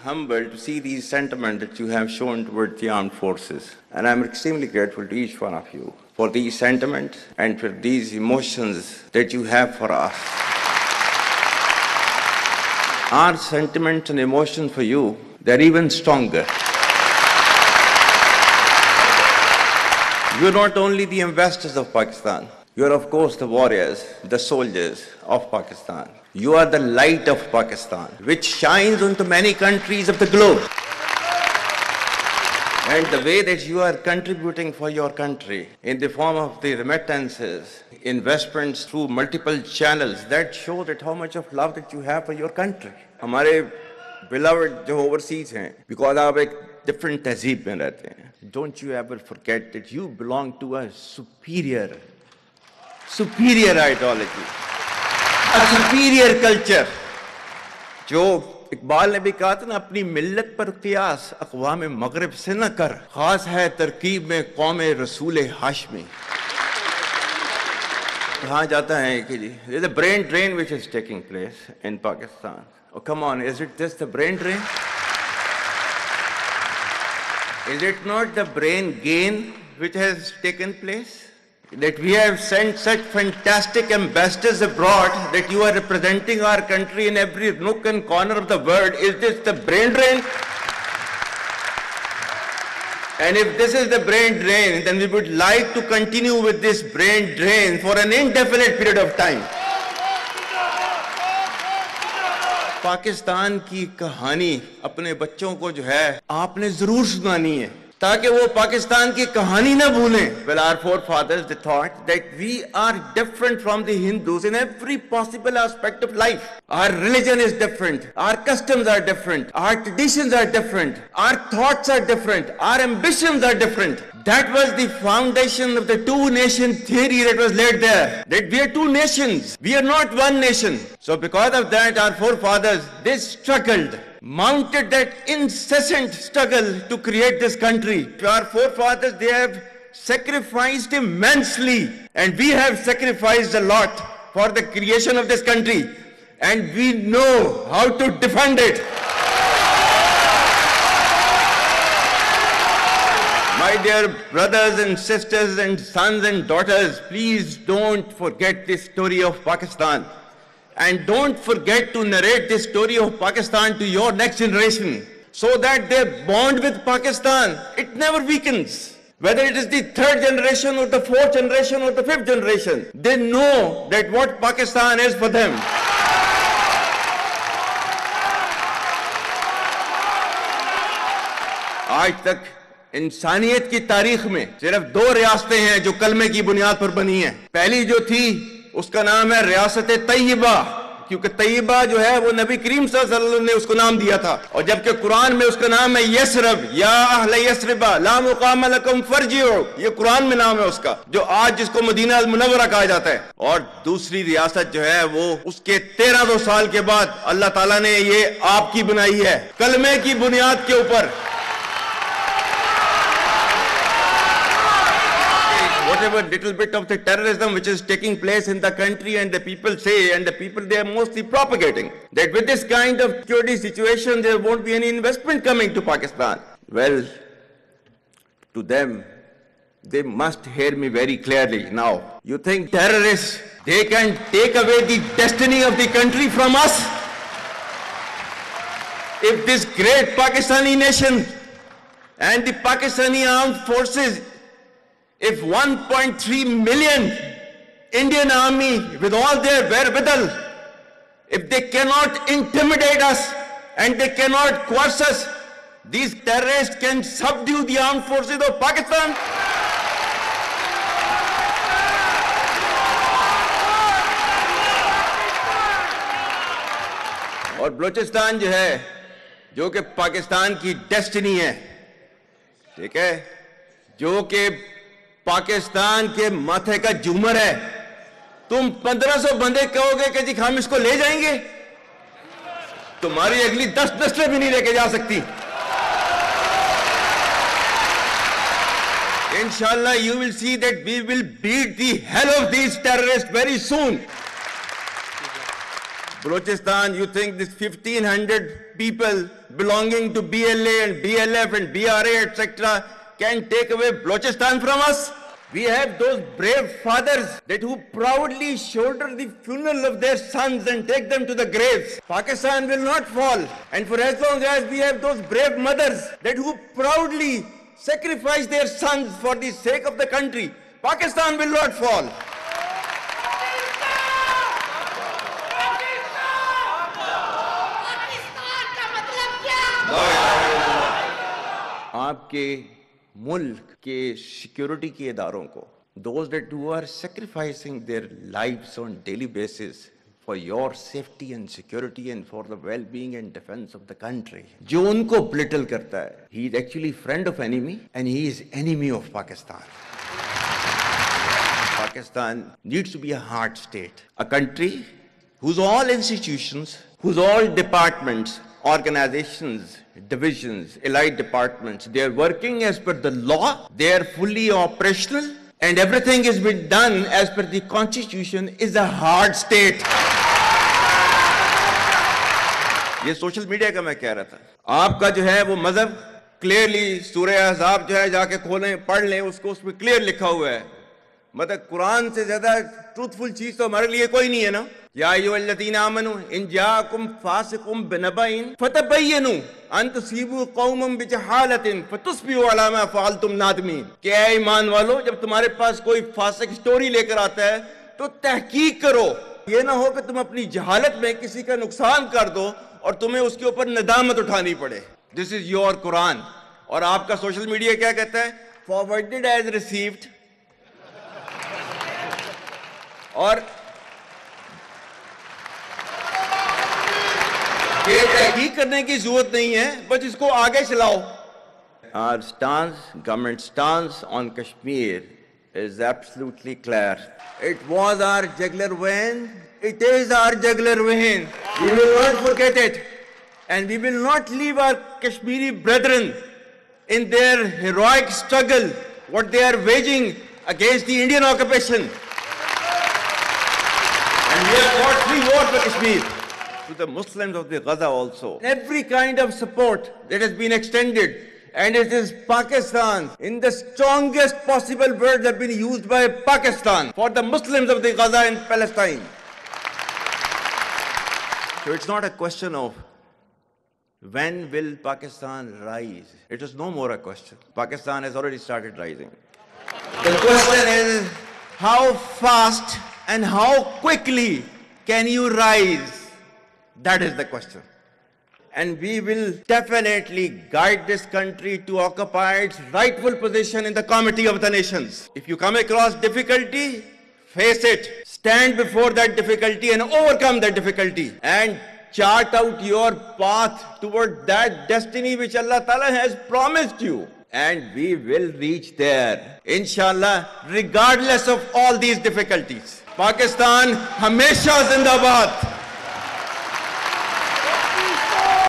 humbled to see these sentiments that you have shown towards the armed forces. And I'm extremely grateful to each one of you for these sentiments and for these emotions that you have for us. Our sentiments and emotions for you, they're even stronger. You're not only the ambassadors of Pakistan, you're of course the warriors, the soldiers of Pakistan. You are the light of Pakistan, which shines onto many countries of the globe. And the way that you are contributing for your country in the form of the remittances, investments through multiple channels, that show that how much of love that you have for your country. हमारे beloved जो overseas हैं, because आप एक different तहजीब में रहते हैं. Don't you ever forget that you belong to a superior ideology, a superior culture. जो इकबाल ने भी कहा था ना, अपनी मिल्लत पर क़ियास अक़वाम मग़रिब से न कर, ख़ास है तरकीब में क़ौम रसूल हाशमी. कहा जाता है कि जी, there's a brain drain which is taking place in Pakistan. Oh, come on, is it just the brain drain? Is it not the brain gain which has taken place? That we have sent such fantastic ambassadors abroad that you are representing our country in every nook and corner of the world. Is this the brain drain? And if this is the brain drain, then we would like to continue with this brain drain for an indefinite period of time. Pakistan की कहानी अपने बच्चों को जो है आपने जरूर सुनानी है, ताकि वो पाकिस्तान की कहानी ना भूलें. Well, our forefathers, they thought that we are different from the Hindus in every possible aspect of life. Our religion is different, our customs are different, our traditions are different, our thoughts are different, our ambitions are different. That was the foundation of the two-nation theory that was laid there. That we are two nations, we are not one nation. So because of that, our forefathers, they struggled, mounted that incessant struggle to create this country. Our forefathers, they have sacrificed immensely, and we have sacrificed a lot for the creation of this country, and we know how to defend it. My dear brothers and sisters and sons and daughters, please don't forget this story of Pakistan. And don't forget to narrate this story of Pakistan to your next generation, so that their bond with Pakistan, it never weakens. Whether it is the third generation or the fourth generation or the fifth generation, they know that what Pakistan is for them. आज तक इंसानियत की तारीख में सिर्फ दो रियासतें हैं जो कलमे की बुनियाद पर बनी हैं. पहली जो थी उसका नाम है रियासत तैयबा, क्योंकि तैयबा जो है वो नबी करीम सल्लल्लाहु अलैहि वसल्लम ने उसको नाम दिया था. और जबकि कुरान में उसका नाम है यसरब, या अहले यसरबा ला मुकाम लकुम फरजिउ, ये कुरान में नाम है उसका, जो आज जिसको मदीना अल मुनव्वरा कहा जाता है. और दूसरी रियासत जो है वो उसके 1300 साल के बाद अल्लाह ताला ने ये आपकी बनाई है, कलमे की बुनियाद के ऊपर. Whatever little bit of the terrorism which is taking place in the country, and the people say, and the people, they are mostly propagating that with this kind of security situation there won't be any investment coming to Pakistan. Well, to them, they must hear me very clearly now. You think terrorists, they can take away the destiny of the country from us? If this great Pakistani nation and the Pakistani armed forces, if 1.3 million Indian army with all their wherewithal, if they cannot intimidate us and they cannot coerce us, these terrorists can subdue the armed forces of Pakistan. और बलूचिस्तान जो है, जो कि पाकिस्तान की destiny है, ठीक है, जो कि पाकिस्तान के माथे का झूमर है, तुम 1500 बंदे कहोगे कि जी हम इसको ले जाएंगे, तुम्हारी अगली 10 नस्लें भी नहीं लेके जा सकती. Inshallah, you will see that we will beat the hell of these terrorists very soon. Balochistan, you think this 1,500 people belonging to BLA and BLF and BRA, etc., can take away Balochistan from us? We have those brave fathers that who proudly shoulder the funeral of their sons and take them to the graves. Pakistan will not fall. And for as long as we have those brave mothers that who proudly sacrifice their sons for the sake of the country, Pakistan will not fall. आपके मुल्क के security के इदारों को, those that who are sacrificing their lives on daily basis for your safety and security and for the well-being and defense of the country, जो उनको belittle करता है, he is actually friend of enemy and he is enemy of Pakistan. Pakistan needs to be a hard state, a country whose all institutions, whose all departments, organizations, divisions, allied departments, they are working as per the law, they are fully operational, and everything is being done as per the constitution, is a hard state. ये social media का मैं कह रहा था, आपका जो है वो मजहब क्लियरली सूरह अहज़ाब जो है जाके खोलें पढ़ लें उसको, उसमें क्लियर लिखा हुआ है, मतलब कुरान से ज्यादा ट्रूथफुल चीज तो हमारे लिए कोई नहीं है ना। या अय्युहल्लज़ीना आमनू इन जाअकुम फासिकुम बिनबइन फतबय्यनु अन तुसीबू कौमम बिजहालतिन फतुस्बिहू अला मा फअलतुम नादिमीन। कि ऐ ईमान वालो, जब तुम्हारे पास कोई फासिक स्टोरी लेकर आता है तो तहकीक करो, ये ना हो कि तुम अपनी जहालत में किसी का नुकसान कर दो और तुम्हें उसके ऊपर नदामत उठानी पड़े। This is your Quran. और आपका सोशल मीडिया क्या कहता है? Forwarded as received. और ये तहकीक करने की जरूरत नहीं है, बस इसको आगे चलाओ। Our stance, government stance on Kashmir is absolutely clear. It was our jugular vein. It is our jugular vein. We will not forget it, and we will not leave our Kashmiri brethren in their heroic struggle, what they are waging against the Indian occupation. And we have fought free war for Kashmir. To the Muslims of the Gaza also, every kind of support that has been extended, and it is Pakistan, in the strongest possible words have been used by Pakistan for the Muslims of the Gaza and Palestine. So it's not a question of when will Pakistan rise. It is no more a question. Pakistan has already started rising. The question is how fast and how quickly can you rise? That is the question. And we will definitely guide this country to occupy its rightful position in the Committee of the Nations. If you come across difficulty, face it. Stand before that difficulty and overcome that difficulty. And chart out your path toward that destiny which Allah Ta'ala has promised you. And we will reach there, inshallah, regardless of all these difficulties. Pakistan, Hamesha Zindabad.